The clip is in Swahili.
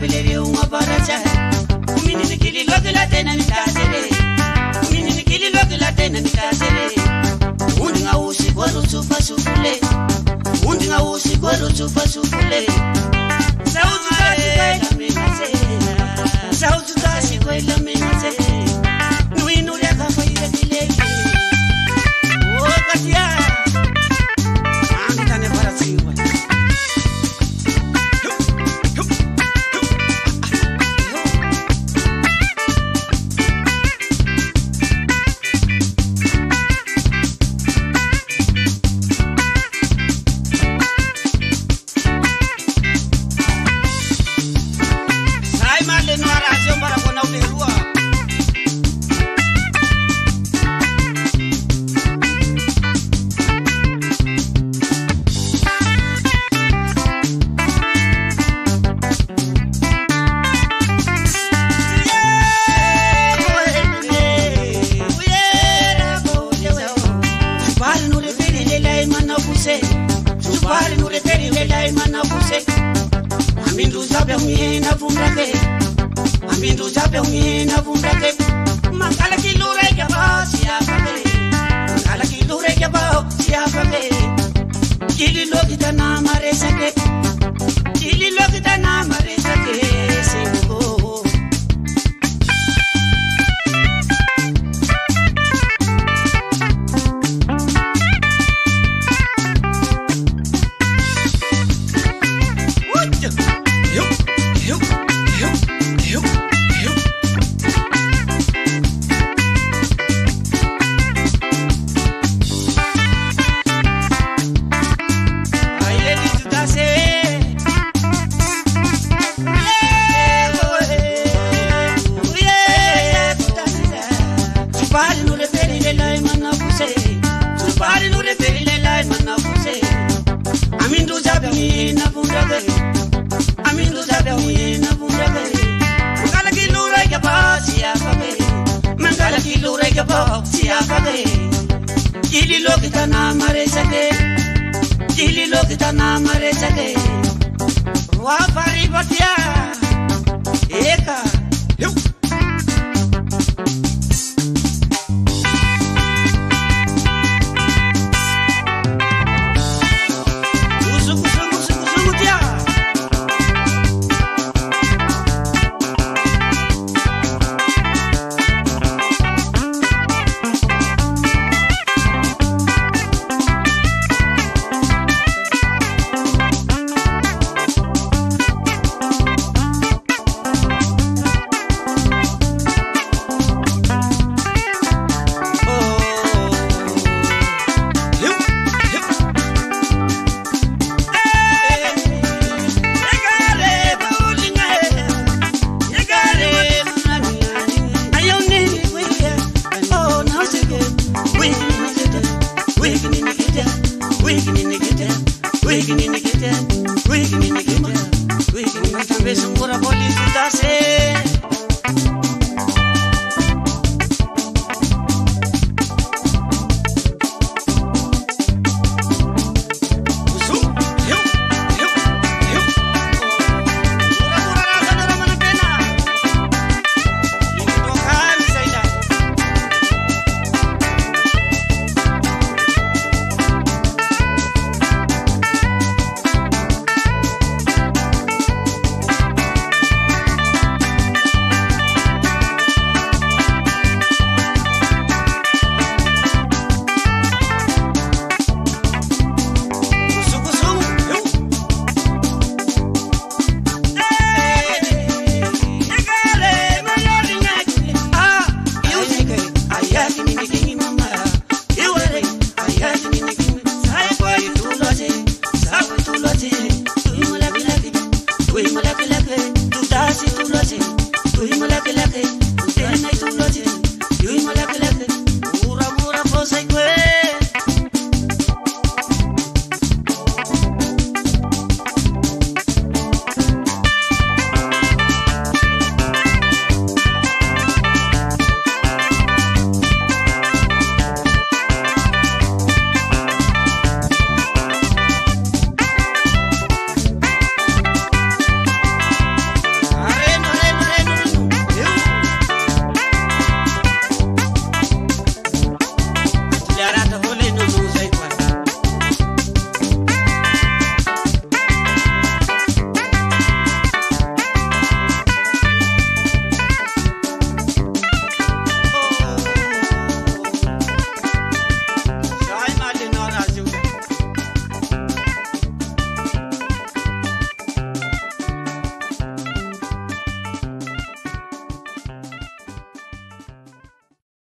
beleri uma baracha Umini nikili logi la tena nikasele Umini nikili logi la tena nikasele Undi nga usi kwa rutufa sufule Undi nga usi kwa rutufa sufule Sauti kasi kwa ila minase Sauti kasi kwa ila minase Nui nuri akafa ila kilele Oh katia Mami tane para siwa Amindu zabe umina vundake Mangala kilure kaba siafake Mangala kilure kaba siafake Kili lokita na maresake Kili lokita na maresake Singo Kili lokita na maresake Kili lokita na maresake Wafari batia